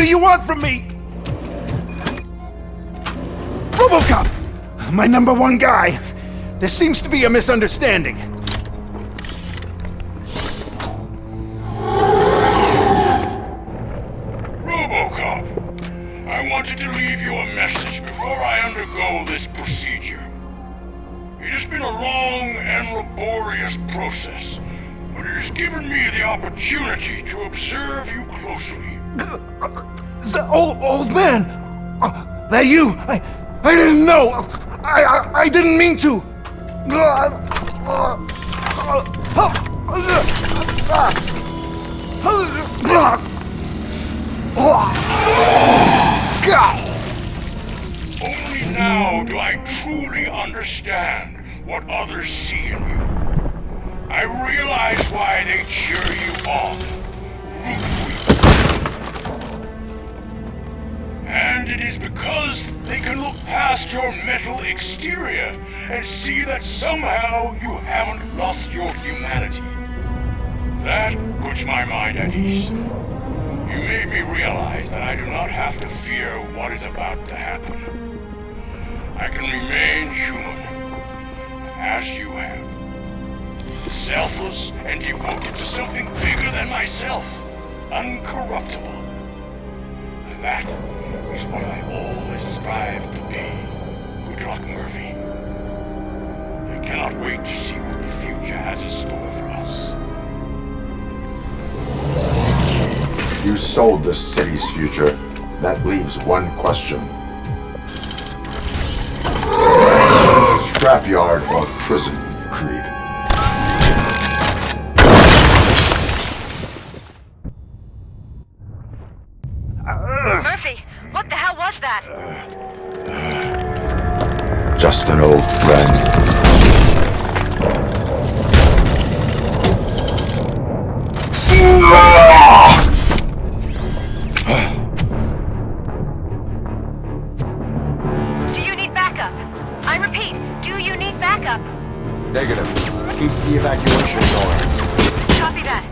do you want from me? Robocop! My number one guy. There seems to be a misunderstanding. Robocop, I wanted to leave you a message before I undergo this procedure. It has been a long and laborious process, but it has given me the opportunity to observe you closely. The old man! That you! I didn't know! I didn't mean to! Only now do I truly understand what others see in you. I realize why they cheer you on, root for you. And it is because they can look past your metal exterior and see that somehow you haven't lost your humanity. That puts my mind at ease. You made me realize that I do not have to fear what is about to happen. I can remain human, as you have. Selfless and devoted to something bigger than myself. Uncorruptible. And that is what I always strive to be. Good luck, Murphy. I cannot wait to see what the future has in store for us. You sold the city's future. That leaves one question. Scrapyard or prison, Creed? Murphy, what the hell was that? Just an old friend. Do you need backup? I repeat, do you need backup? Negative. Keep the evacuation going. Copy that.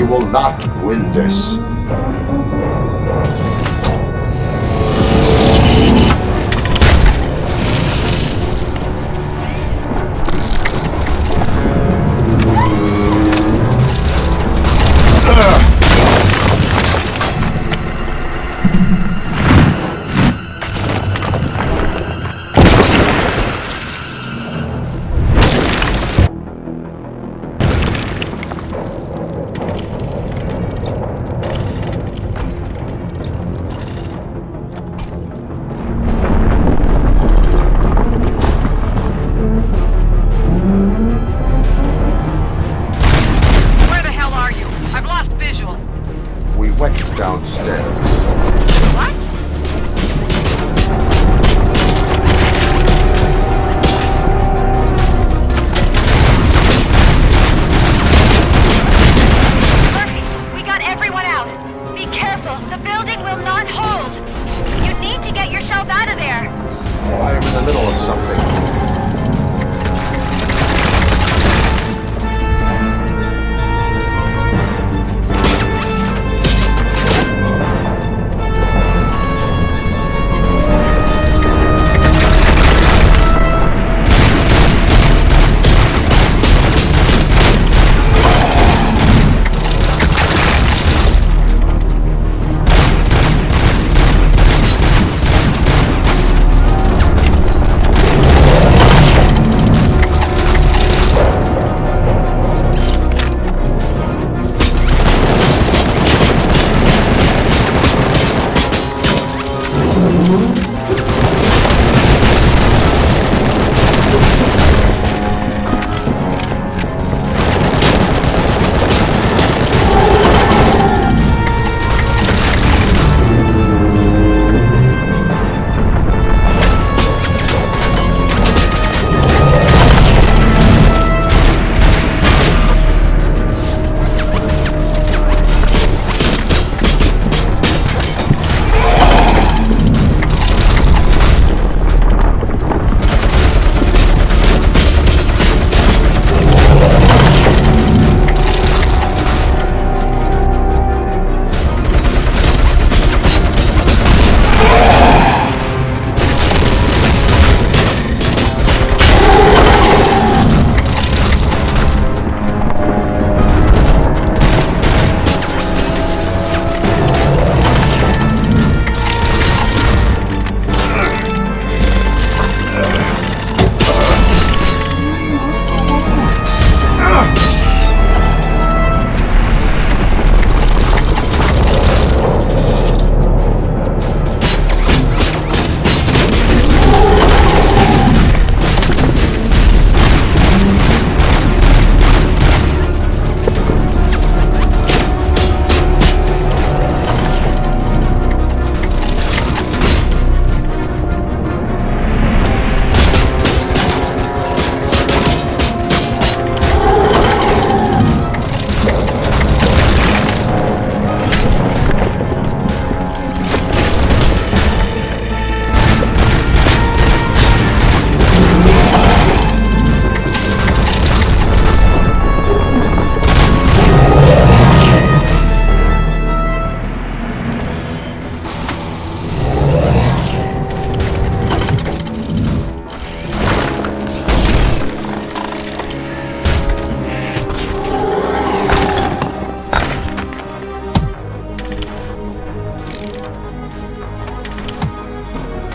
will not win this. Where the hell are you? I've lost visual. We went downstairs. What? Murphy, we got everyone out. Be careful. The building will not hold. You need to get yourself out of there. I am in the middle of something.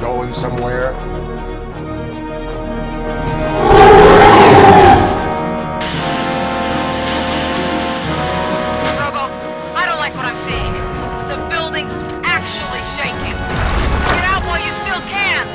Going somewhere? Robo, I don't like what I'm seeing. The building's actually shaking. Get out while you still can.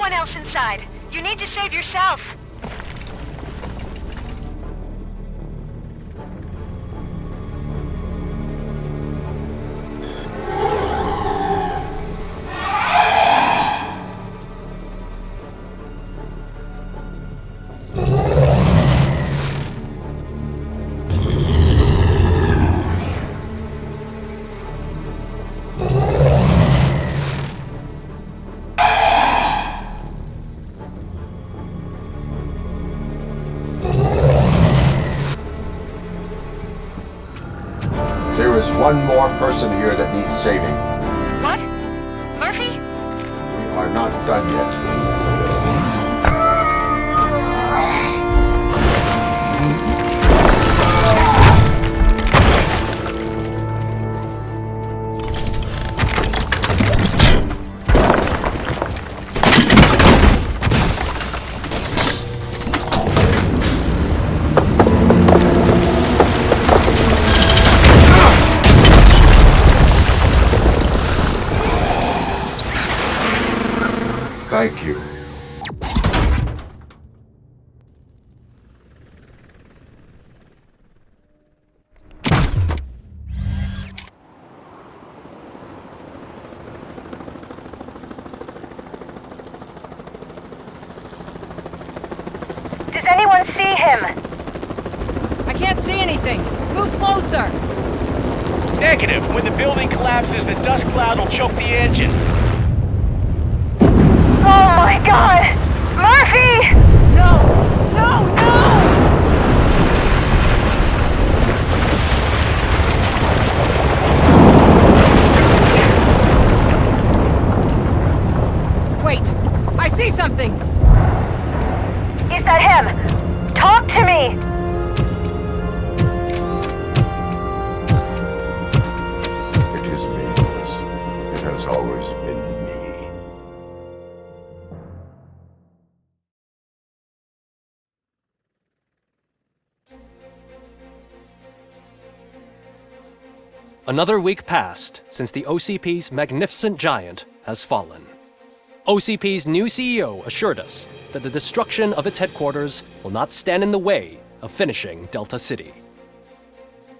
everyone else inside. You need to save yourself. There is one more person here that needs saving. What? Murphy? We are not done yet. Thank you. Does anyone see him? I can't see anything. Move closer. Negative. When the building collapses, the dust cloud will choke the engine. Oh my god! Murphy! No! No! No! Wait! I see something! Is that him? Talk to me! It is me, Lewis. It has always been me. Another week passed since the OCP's magnificent giant has fallen. OCP's new CEO assured us that the destruction of its headquarters will not stand in the way of finishing Delta City.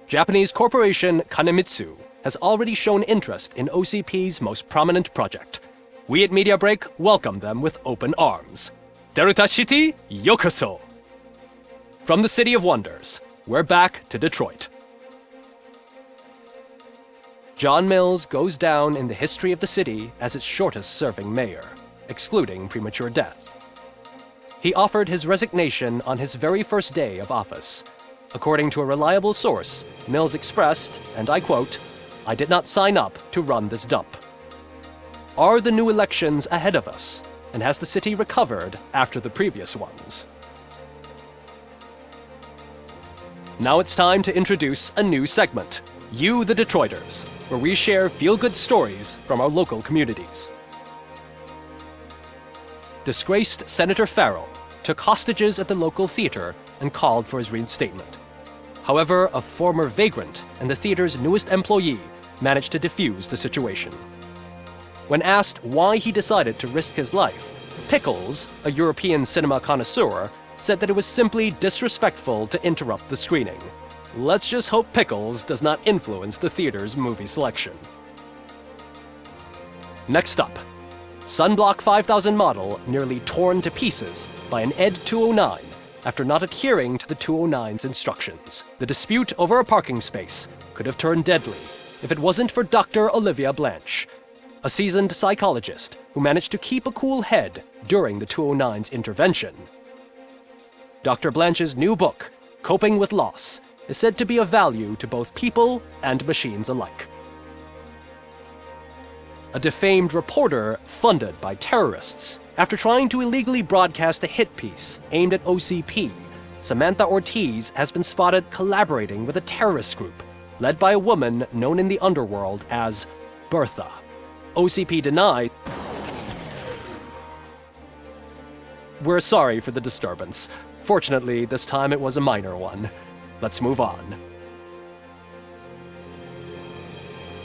Japanese corporation Kanemitsu has already shown interest in OCP's most prominent project. We at Media Break welcome them with open arms. Delta City, yokoso! From the City of Wonders, we're back to Detroit. John Mills goes down in the history of the city as its shortest-serving mayor, excluding premature death. He offered his resignation on his very first day of office. According to a reliable source, Mills expressed, and I quote, "I did not sign up to run this dump." Are the new elections ahead of us, and has the city recovered after the previous ones? Now it's time to introduce a new segment, You the Detroiters, where we share feel-good stories from our local communities. Disgraced Senator Farrell took hostages at the local theater and called for his reinstatement. However, a former vagrant and the theater's newest employee managed to defuse the situation. When asked why he decided to risk his life, Pickles, a European cinema connoisseur, said that it was simply disrespectful to interrupt the screening. Let's just hope Pickles does not influence the theater's movie selection. Next up, Sunblock 5000 model nearly torn to pieces by an ED 209 after not adhering to the 209's instructions. The dispute over a parking space could have turned deadly if it wasn't for Dr. Olivia Blanche, a seasoned psychologist who managed to keep a cool head during the 209's intervention. Dr. Blanche's new book, Coping with Loss, is said to be of value to both people and machines alike. A defamed reporter funded by terrorists after trying to illegally broadcast a hit piece aimed at OCP, Samantha Ortiz has been spotted collaborating with a terrorist group led by a woman known in the underworld as Bertha. OCP denied. We're sorry for the disturbance. Fortunately, this time it was a minor one. Let's move on.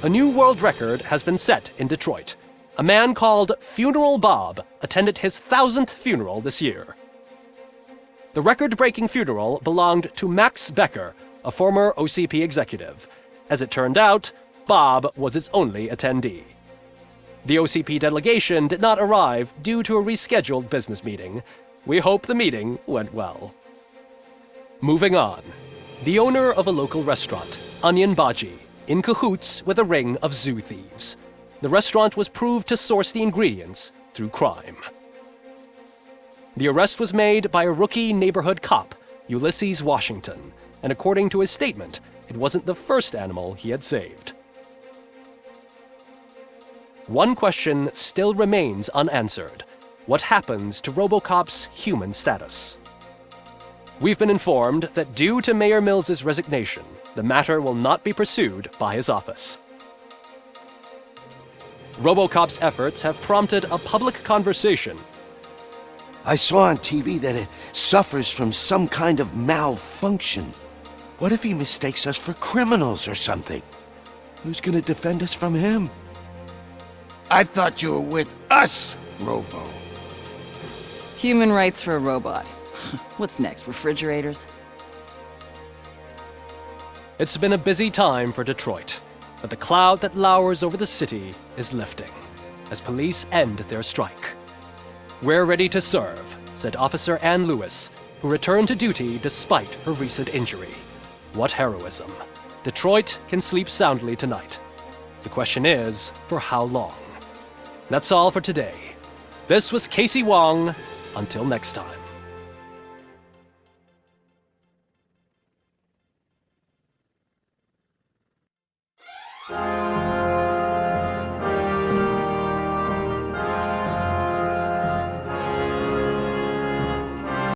A new world record has been set in Detroit. A man called Funeral Bob attended his 1000th funeral this year. The record-breaking funeral belonged to Max Becker, a former OCP executive. As it turned out, Bob was its only attendee. The OCP delegation did not arrive due to a rescheduled business meeting. We hope the meeting went well. Moving on. The owner of a local restaurant, Onion Baji, in cahoots with a ring of zoo thieves. The restaurant was proved to source the ingredients through crime. The arrest was made by a rookie neighborhood cop, Ulysses Washington, and according to his statement, it wasn't the first animal he had saved. One question still remains unanswered. What happens to Robocop's human status? We've been informed that due to Mayor Mills's resignation, the matter will not be pursued by his office. Robocop's efforts have prompted a public conversation. I saw on TV that it suffers from some kind of malfunction. What if he mistakes us for criminals or something? Who's gonna defend us from him? I thought you were with us, Robo. Human rights for a robot. What's next, refrigerators? It's been a busy time for Detroit, but the cloud that lowers over the city is lifting as police end their strike. "We're ready to serve," said Officer Ann Lewis, who returned to duty despite her recent injury. What heroism. Detroit can sleep soundly tonight. The question is, for how long? That's all for today. This was Casey Wong. Until next time.